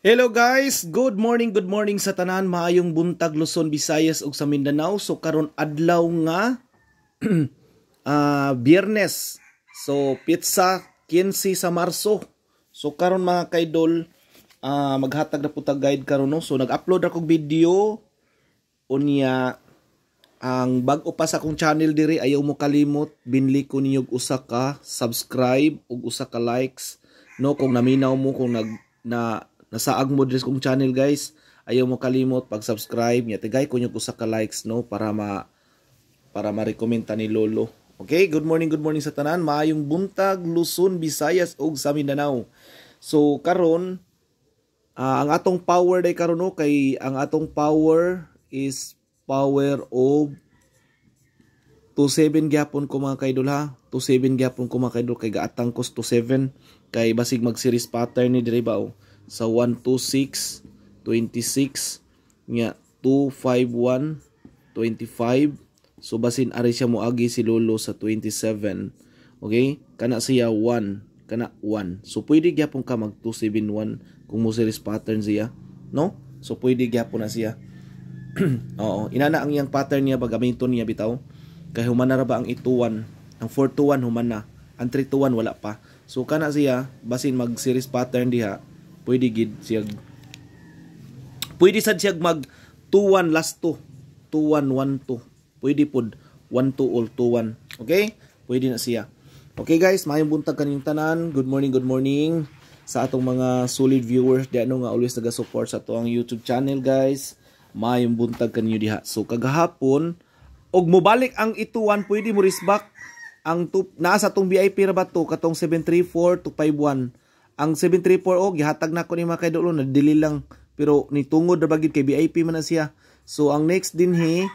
Hello guys, good morning sa tanan, maayong buntag Luzon, Visayas ug sa Mindanao. So karon adlaw nga Biyernes. So pizza 15 sa Marso. So karon mga kaidol, maghatag na putag guide karon no. So nag-upload ako video unya ang bag-o pa sa akong channel diri, ayaw mo kalimot binli ko ninyo usa ka subscribe ug usa ka likes no kung naminaw mo kung nasaag mo dres kong channel guys, ayaw mo kalimot pag-subscribe nya tigay ko usa ka likes no para ma-recommend ta ni Lolo. Okay, good morning sa tanan, maayong buntag Luzon, Visayas ug sa Mindanao. So karon ang atong power day karon no, kay ang atong power is power of 27 gyapon ko mga kaidol ha. 27 gyapon ko mga kaidol kay gaatang ko 27 kay basig mag series pattern ni diri ba o. Sa 126 26 nya 251 25. So basin ari siya moagi si Lolo sa 27. Okay? Kana siya 1, kana 1. So pwede gyapon ka mag 271 kung mo series pattern siya, no? So pwede gyapon na siya. Oo, inana ang iyang pattern niya bagamiton niya bitaw. Kay humana ra ba ang ituwan? Ang 421 humana. Ang 321 wala pa. So kana siya basin mag series pattern diha, pwede gid siya. Pwede sad siya mag 21 last 2. 2112. Pwede pod 12 or 21. Okay? Pwede na siya. Okay guys, maayong buntag kaninyong tanan. Good morning sa atong mga solid viewers di ano nga always naga-support sa atong YouTube channel guys. Maayong buntag kaninyo diha. So kagahapon og mobalik ang ituwan, pwede mo risback ang naa sa tong VIP ra ba to katong 734 to 51. Ang 734 og gihatag na ko ni mga kaidolo na dili lang pero ni tungod ra bagid kay VIP man na siya. So ang next dinhi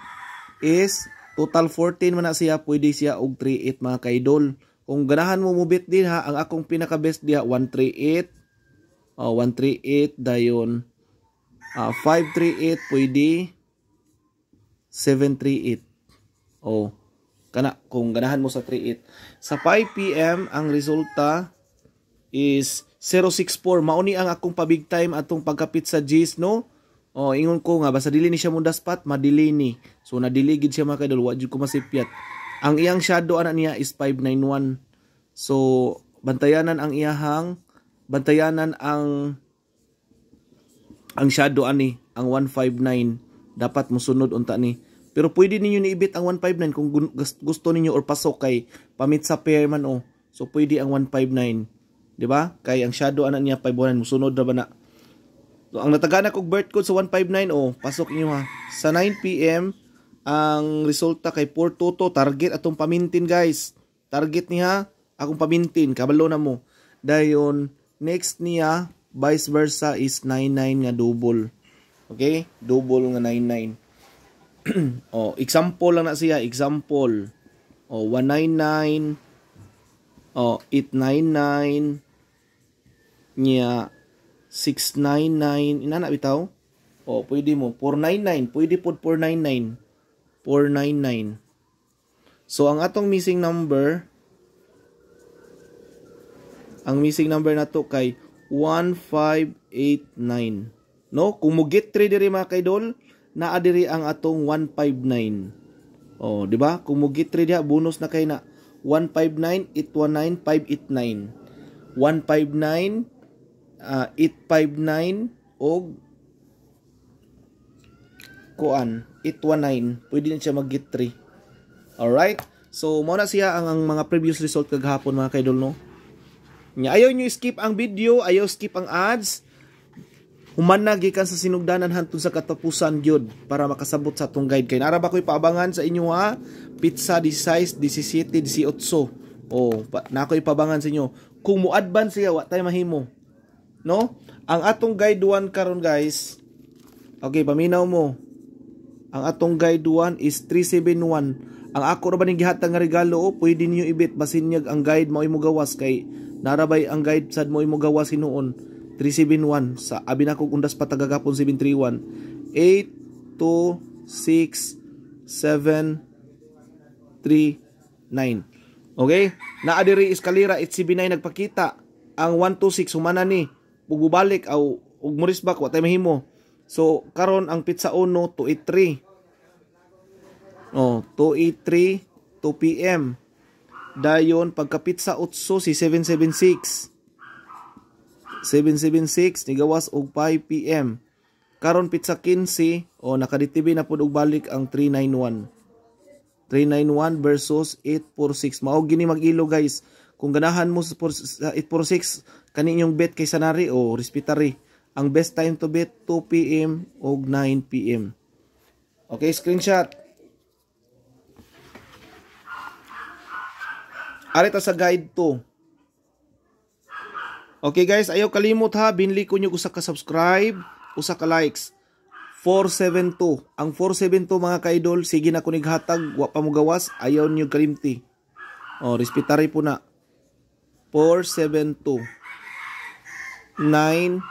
is total 14 man na siya, pwede siya og 38 mga kaidol. Kung ganahan mo mubit din ha, ang akong pinaka best diha 138. 138 dayon 538 pwede 738. Kana kung ganahan mo sa 38. Sa 5 PM ang resulta is 064. Mauni ang akong pa-big time atong pagkapit sa G's no. Ingon ko nga basta dili ni siya munda spot, madili ni. So nadili gid siya mga kaidol, wa jud ko masipyat. Ang iyang shadow ana niya is 591. So bantayanan ang shadow ani, ang 159 dapat mosunod unta ni. Pero pwede ninyo niibit ang 159 kung gusto ninyo or pasok kay pamit sa pair man o. So pwede ang 159, di ba? Kay ang shadow ana niya 519 mosunod ra ba na. So ang natagana kog birth code sa 159 pasok niyo ha. Sa 9 PM ang resulta kay 422 target atong pamintin guys. Target niya akong pamintin, kabalo na mo. Dayon next niya vice versa is 99 nga double. Okay? Double nga 99. Example lang na siya, example. 199 899 niya 699 inana bitaw. Pwede mo 499, pwede pod 499. 499. So ang atong missing number na to kay 1589. No, kung mo get 3 diri mga kaidol, naa diri ang atong 159. Di ba? Kung mo get 3 diha, bonus na kay na 159 819 589. 159 859 og kuan 819. Pwede na siya mag-get 3. Alright? So mo na siya ang mga previous result kagahapon mga kaidol no. Nya ayaw nyo skip ang video, ayaw skip ang ads. Human na gikan sa sinugdanan hantod sa katapusan gyud para makasabot sa atong guide kay nara ba koy paabangan sa inyo ha. Pizza 16, 17, 18. Na koy paabangan sa inyo. Kung mo advance siya wa tay mahimo. No? Ang atong guide 1 karon guys. Okay, paminaw mo. Ang atong guide 1 is 371. Ang ako ra ba ning gihatag nga regalo pwede niyo ibit basin niya ang guide mao imo gawas kay narabay ang guide sad mo imo gawas hinuon 371 sa abi na kog undas patagagapon 731 8 2 6 7 3 9. Okay? Naa diri eskalera 879 nagpakita. Ang 126 humana ni bubalik aw ug morisbak wa tay mahimo. So karon ang pitsa 1 283. 283 2 PM. Dayon pagka pitsa 8 si 776. 776 nigawas og 5 PM. Karon pitsa 15 nakaditibi na pud og balik ang 391. 391 versus 846. Mao gini mag-ilo guys. Kung ganahan mo sa 846 kaninyong bet kay sanari o respetary. Ang best time to bet 2 PM o 9 PM. Okay, screenshot. Arita sa guide 2. Okay guys, ayaw kalimot ha, binli ko nyo usa ka subscribe, usa ka likes. 472. Ang 472 mga ka-idol, sige na kunig hatag, wa pa mo gawas, ayaw nyo kalimti. Respetary po na. 472. 9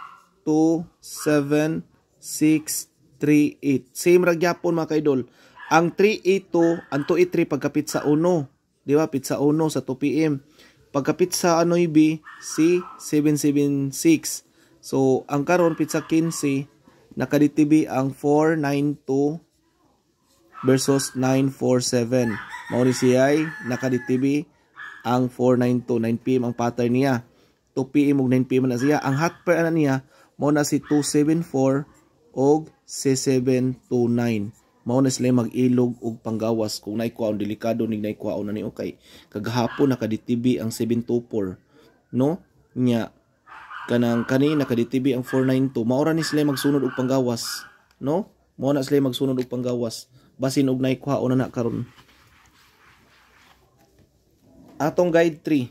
2 7 6 3 8. Same ra gyapon mga ka-idol. Ang 382, ang 283 pagkapit sa 1, di ba? Pizza 1 sa 2 PM. Pagkapit sa B, si 776. So, ang karon pizza 15, nakaditibi ang 492 versus 947. Mao ni siya nakaditibi ang 492, 9 PM ang pattern niya. 2 PM ug 9 PM na siya. Ang hot pair na niya mao na si 274 og si 729. Mao na sila mag-ilog og panggawas kung naikuaon delikado ning naikuaon na ni okay. Kagahapon nakaditibi ang 724, no? Nya kanang kani nakaditibi ang 492. Mao ra ni sila magsunod og panggawas, no? Mao na sila magsunod og panggawas basin og naikuaon na karon. Atong guide 3.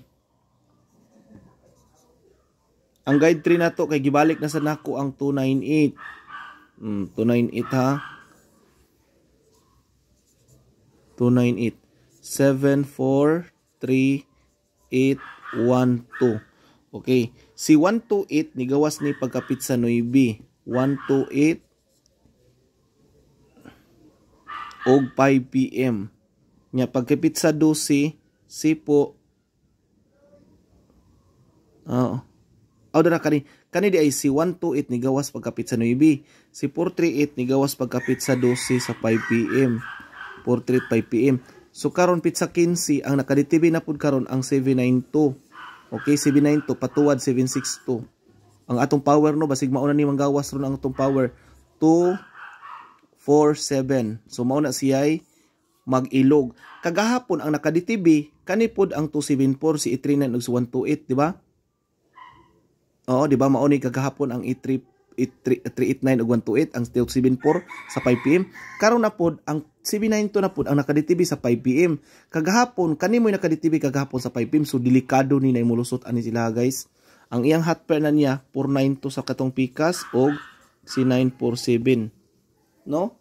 Ang guide 3 na to kay gibalik na sa nako ang 298. 298 ha. 298. 743 812. Okay. Si 128 nigawas ni pagkapit sa 9. 128 og 5 PM. Nya pagkapit sa 12 si po dara kani di ay si 128 ni gawas pagkapit sa 9. Si 438 ni gawas pagkapit sa 12 sa 5 PM. 438 5 PM. So karon pitsa 15 ang nakaditibi na pud karon ang 792. Okay, 792 patuwad 762. Ang atong power no basig mauna ni manggawas ron ang atong power 247. So mao na siya mag-ilog. Kagahapon ang nakaditibi kani pud ang 274 si 839 ug 128, di ba? Oo, di ba mauni kagahapon ang 389 ug 128 ang 274 sa 5 PM. Karon na pod ang 792 na pod ang nakaditibi sa 5 PM. Kagahapon kanimoy nakaditibi kagahapon sa 5 PM, so delikado ni mulusot ani sila guys. Ang iyang hot pair na niya 492 sa katong pikas og si 947, no?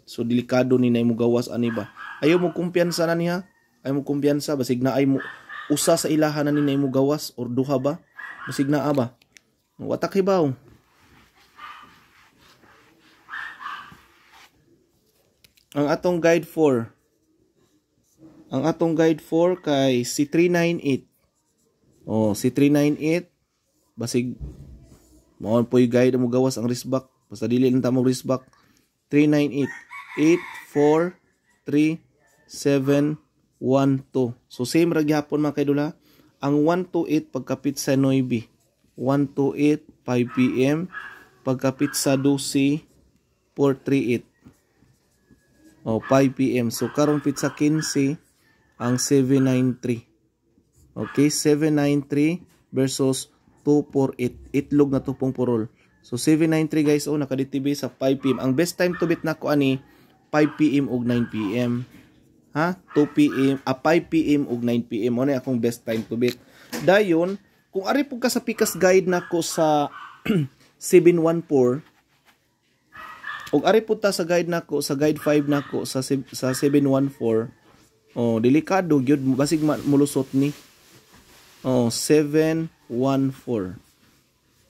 So delikado ni mo gawas ani ba. Ayaw mo kumpiyansa na niya. Ayaw mo kumpiyansa basig na ay mo usa sa ilahan na ni mo gawas or duha ba? Basig na ba? Watak hibaw. Ang atong guide 4. Ang atong guide 4 kay si 398. Si 398 basig mao po yung guide mo gawas ang wristback. Basta dili lang ta mo wristback. 398 843 712. So same ra gyapon mga kaidula. Ang 128 pagkapit sa 9. 128 5 PM pagkapit sa 12 438. 5 PM. So karon pizza 15 ang 793. Okay, 793 versus 248. Itlog na tupong purol. So 793 guys, nakaditibi sa 5 PM. Ang best time to bet nako ani 5 PM ug 9 PM. Ha? 2 PM, 5 PM ug 9 PM. Mo na akong best time to bet. Dayon, kung ari pug ka sa pikas guide nako sa 714 ug ari pud ta sa guide nako sa guide 5 nako sa 714. Delikado gyud basig mulusot ni. 714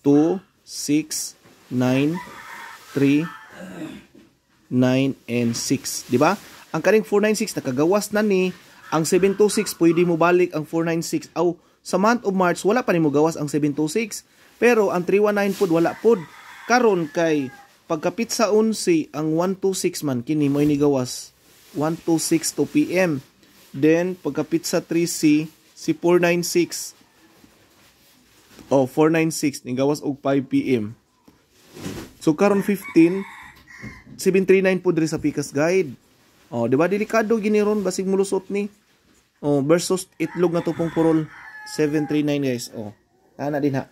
2 6 9 3 9 and 6, di ba? Ang kaning 496 nakagawas na ni. Ang 726 pwede mo balik ang 496. Sa month of March wala pa nimo gawas ang 726. Pero ang 319 pod wala pod. Karon kay pagkapit sa 11 ang 126 man kini mo ini gawas 126 2 PM. Then pagkapit sa 3C si 496 496 ni gawas og 5 PM. So karon 15 739 po diri sa Pikas Guide. Di ba delikado gini ron basig mulusot ni. Versus itlog na tupong purol 739 guys. Ana din ha.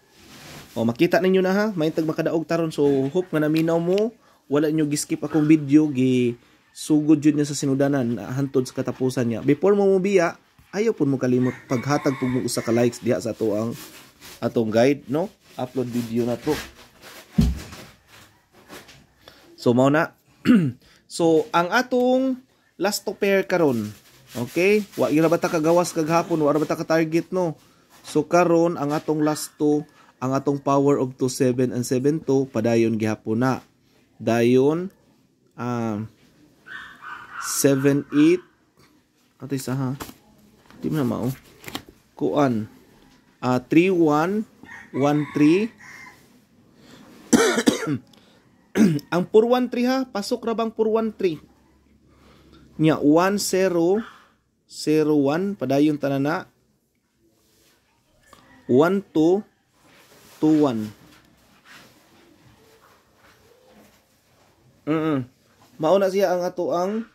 Makita ninyo na ha, may tag makadaog taron. So hope nga naminaw mo, wala nyo giskip akong video, gi sugod jud niya sa sinudanan hantod sa katapusan niya. Before mo mubiya, ayaw pud mo kalimot paghatag pug mo usa ka likes diha sa atong guide, no? Upload video na to. So mao na. So ang atong last to pair karon, okay? Wa ira ba ta kagawas kaghapon, wa ra ba ta ka target, no? So karon ang atong last to, ang atong power of 27 and 72 padayon gihapon na. Dayon 78 ato isa ha. Di mo na mao. Kuan 3113 ang 413 ha, pasok ra bang 413 nya 1001 padayon tanana 1221. Mauna siya ang ato ang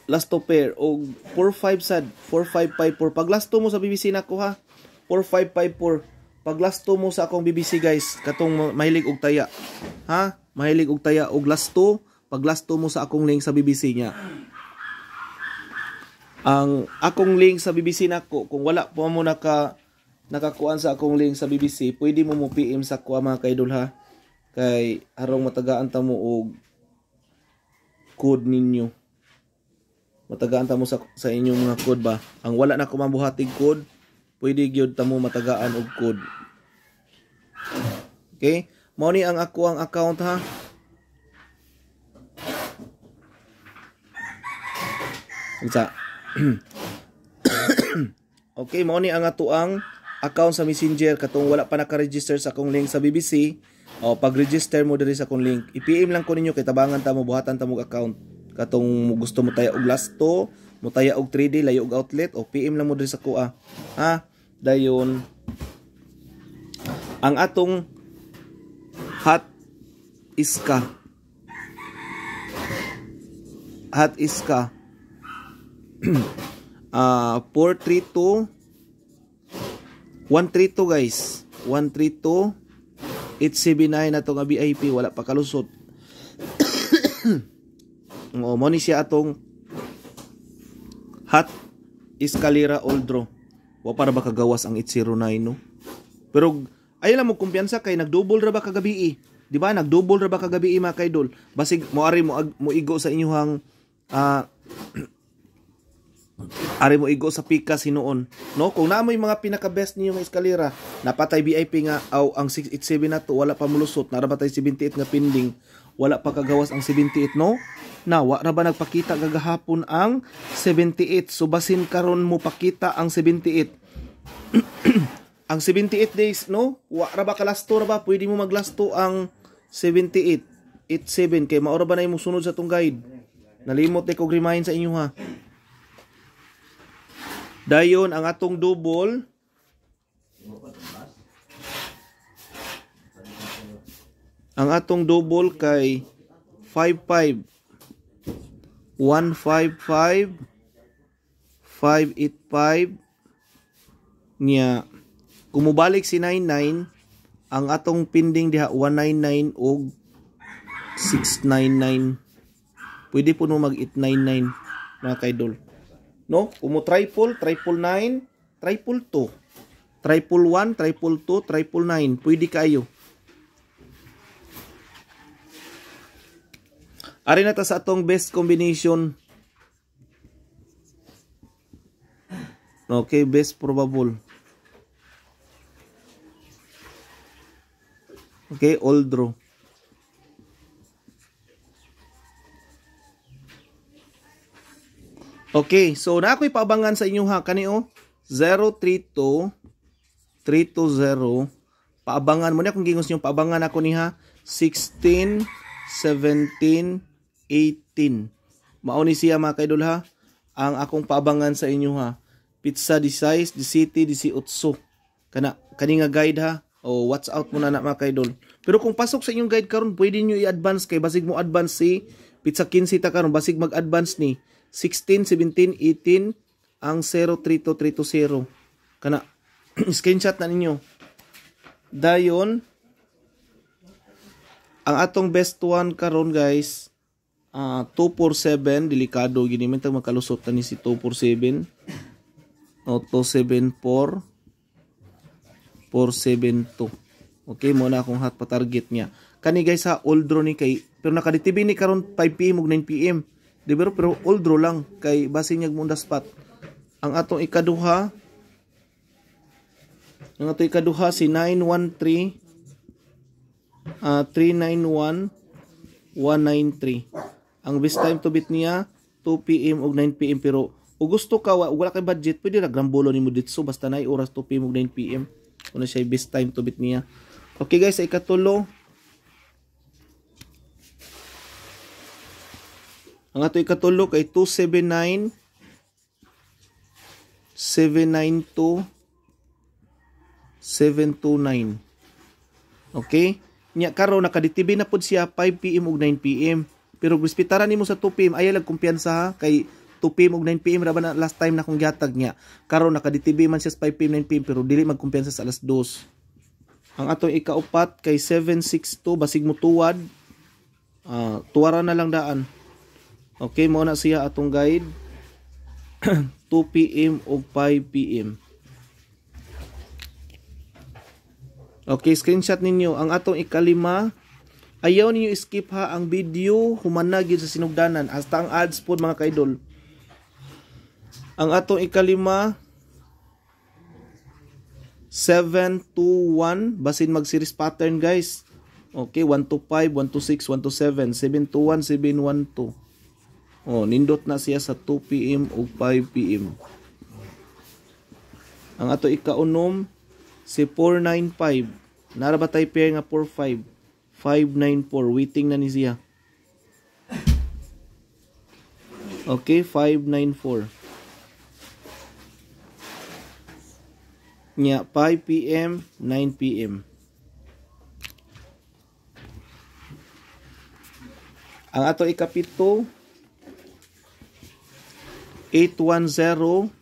last to pair o 45 sad 4554. Pag last to mo sa BBC nako ha, 4554. Pag last to mo sa akong BBC guys, katong mahilig og taya ha, mahilig og taya og last to, pag last to mo sa akong link sa BBC niya. Ang akong link sa BBC nako, kung wala po mo nakakuan sa akong link sa BBC, pwede mo mo PM sa kuha mga kaidol ha. Kay harong matagaan ta mo og code ninyo. Matagaan ta mo sa inyong mga code ba. Ang wala na ko mabuhatig code, pwede gyud ta mo matagaan og code. Okay? Mao ni ang ako ang account ha. Isa. Okay, mao ni ang ato ang account sa Messenger katong wala pa naka-register sa akong link sa BBC. Pag-register mo diri sa akong link, i-PM lang ko ninyo kay tabangan ta mo, buhatan ta mo account. Katong gusto mo taya og last to, mo taya og 3D layo og outlet, PM lang mo diri sa kuha. Ha? Dayon ang atong hot iska 432 132 guys, 132 879 na to nga VIP, wala pa kalusot. Mo ni siya atong hot escalera oldro. Wa para ba kagawas ang 809 no? Pero ay lang mo kumpiyansa kay nagdouble ra ba kagabi di ba? Nagdouble ra ba kagabi mga kaidol? Basig moari mo igo sa inyong ari mo igo sa Pikas hinuon, no? Kung naamoy mga pinaka-best niyo nga eskalera, napatay VIP nga ang 687 na to, wala pa mulusot, narabatay 78 nga pending, wala pa kagawas ang 78, no? Wa ra ba nagpakita gagahapon ang 78, so basin karon mo pakita ang 78. Ang 78 days, no? Wa ra ba kalasto ra ba? Pwede mo maglasto ang 78, 87 kay maora ba na imong sunod sa tong guide? Nalimot na ko remind sa inyo ha. Dayon ang atong double kay 55 155 585 niya. Kumubalik si 99, ang atong pending diha 199 og 699. Pwede po no mag 899 mga kaidol. No? Kumo triple, 999, 222, 111, 222, 999. Pwede kayo. Ari na ta sa atong best combination. Okay, best probable. Okay, all draw. Okay, so na ako'y paabangan sa inyo ha, kani 032 320 Paabangan mo na kung gingos niyo paabangan ako niha 16, 17, 18. Mao ni siya mga kaidol ha. Ang akong paabangan sa inyo ha. Pizza 16, 17, 18. Kani nga guide ha. O watch out muna na mga kaidol. Pero kung pasok sa inyong guide karon, pwede niyo i-advance kay basig mo advance si pizza 15 ta karon, basig mag-advance ni 16, 17, 18 ang 03230. Kana screenshot na ninyo. Dayon ang atong best one karon guys, 247 delikado gini man tag makalusot ta ni si 247 o 274 472. Okay, mo na akong hot pa target niya. Kani guys ha, old draw ni kay pero nakaditibi ni karon 5 PM ug 9 PM. Di ba pero old draw lang kay base niya munda spot. Ang atong ikaduha si 913 391 193. Ang best time to beat niya 2 PM ug 9 PM pero ug gusto ka wala kay budget pwede ra grambolo nimo ditso basta nay oras 2 PM ug 9 PM. Una siya best time to beat niya. Okay guys, sa ikatulo. Ang ato ikatulo kay 279 792 729. Okay? Nya karon nakaditibi na pud siya 5 PM ug 9 PM. Pero gispitaran nimo sa 2 PM ay lag kumpiyansa ha kay 2 PM ug 9 PM ra ba na last time na kong gihatag niya. Karon nakaditibi man siya sa 5 PM 9 PM pero dili magkumpiyansa sa alas 2. Ang atong ikaupat kay 762 basig mo tuwad. Tuwara na lang daan. Okay, mo na siya atong guide. 2 PM ug 5 PM. Okay, screenshot ninyo. Ang atong ikalima, ayaw ninyo skip ha ang video, humana gyud sa sinugdanan hasta ang ads pod mga kaidol. Ang atong ikalima 721 basin mag series pattern guys. Okay, 125, 126, 127, 721, 712. Oh, nindot na siya sa 2 PM ug 5 PM. Ang ato ikaunom si 495. Nara ba tay pair nga 45? 594 waiting na ni siya. Okay, 594. Nya 5 PM, 9 PM. Ang ato ikapito 810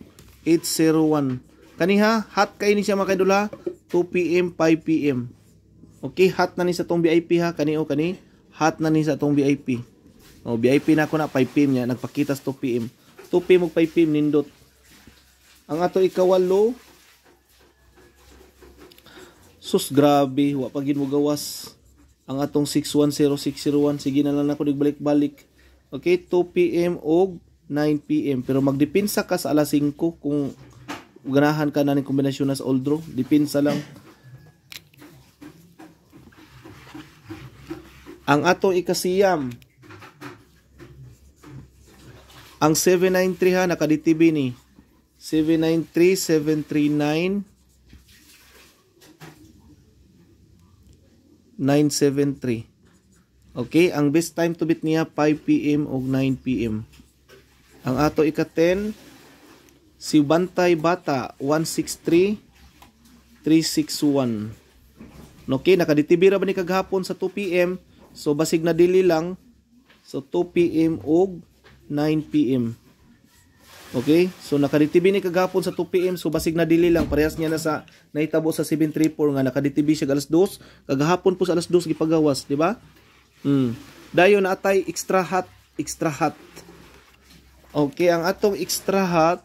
801. Kaniha hot kay ni siya mga kaidol ha. 2 PM, 5 PM. Okay, hot na ni sa tong VIP ha. Kani hot na ni sa tong VIP. Oh, VIP na ako na 5 PM niya. Nagpakita sa 2 PM. 2 PM ug 5 PM nindot. Ang ato ikawalo. Sus, grabe. Wa pa gid mo gawas. Ang atong 610601. Sige na lang ako nagbalik-balik. Okay, 2 PM ug 9 PM. Pero magdepensa ka sa alas 5 kung ganahan ka na ng kombinasyon sa old draw. Depensa lang. Ang atong ikasiyam. Ang 793 ha, nakaditibi ni. 793, 739, 973. Okay, ang best time to beat niya 5 PM ug 9 PM. Ang ato ika-10 si Bantay Bata 163 361. Okay, nakaditibira ba ni kaghapon sa 2 PM? So basig na dili lang. So 2 PM ug 9 PM. Okay? So nakaditibi ni kagahapon sa 2 PM, so basig na dili lang parehas niya na sa nahitabo sa 734 nga nakaditibi siya alas 2, kagahapon po sa alas 2 gipagawas, di ba? Dayon na atay extra hot, extra hot. Okay, ang atong extra hot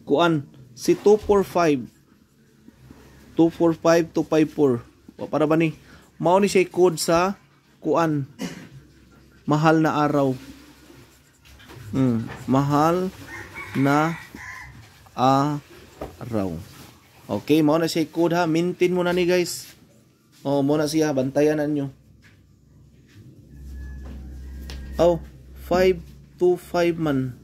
kuan si 245 254. Para ba ni? Mao ni siya code sa kuan. Mahal na araw. Mahal na araw. Okay, mao na siya code ha. Maintain mo na ni guys. Oh, mo na siya bantayan nyo. Oh, 525 man.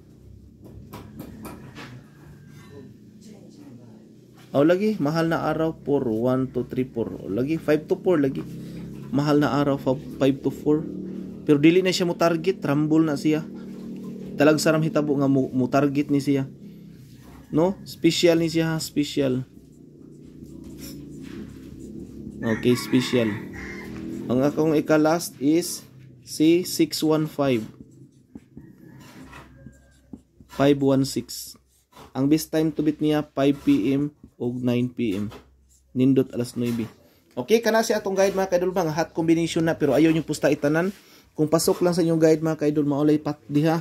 Oh, lagi mahal na araw for 1 2 3 4. Lagi 5 to 4 lagi. Mahal na araw 5 to 4. Pero dili na siya mo target, rumble na siya. Talag saram hitabo nga mo target ni siya. No? Special ni siya, special. Okay, special. Ang akong ika-last is si 615. 516. Ang best time to beat niya 5 PM o 9 PM. Nindot alas 9. Okay, kana si atong guide mga kaidol, mga hot combination na pero ayaw niyo pusta itanan. Kung pasok lang sa inyong guide mga kaidol, maulay pat diha.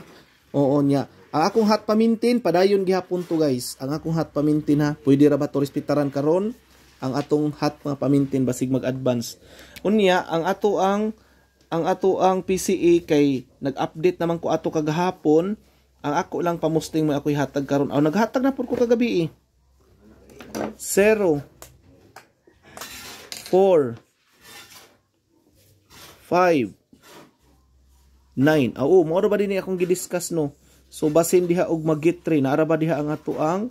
Oo niya. Ang akong hot pamintin padayon gihapon to guys. Ang akong hot pamintin ha, pwede ra ba to respetaran karon? Ang atong hot mga pamintin basig mag-advance. Unya, ang ato ang PCA kay nag-update naman ko ato kagahapon. Ang ako lang pamusting mo ako'y hatag karon. Aw naghatag na pud ko kagabi 0 4 5 9. Mao ba din akong gidiscuss no. So basin diha og mag-get 3 naara ba diha ang ato ang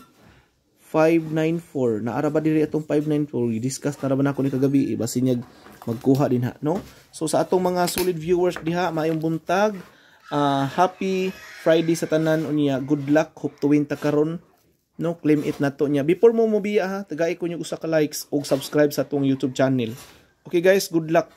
594 naara ba diri atong 594 i-discuss na ra ba nako ni kagabi basin niya magkuha din ha no. So sa atong mga solid viewers diha maayong buntag, happy Friday sa tanan unya, good luck, hope to win ta karon no, claim it nato niya. Before mo mobiya ha, tagay ko yung usa ka likes ug subscribe sa atong YouTube channel. Okay guys, good luck.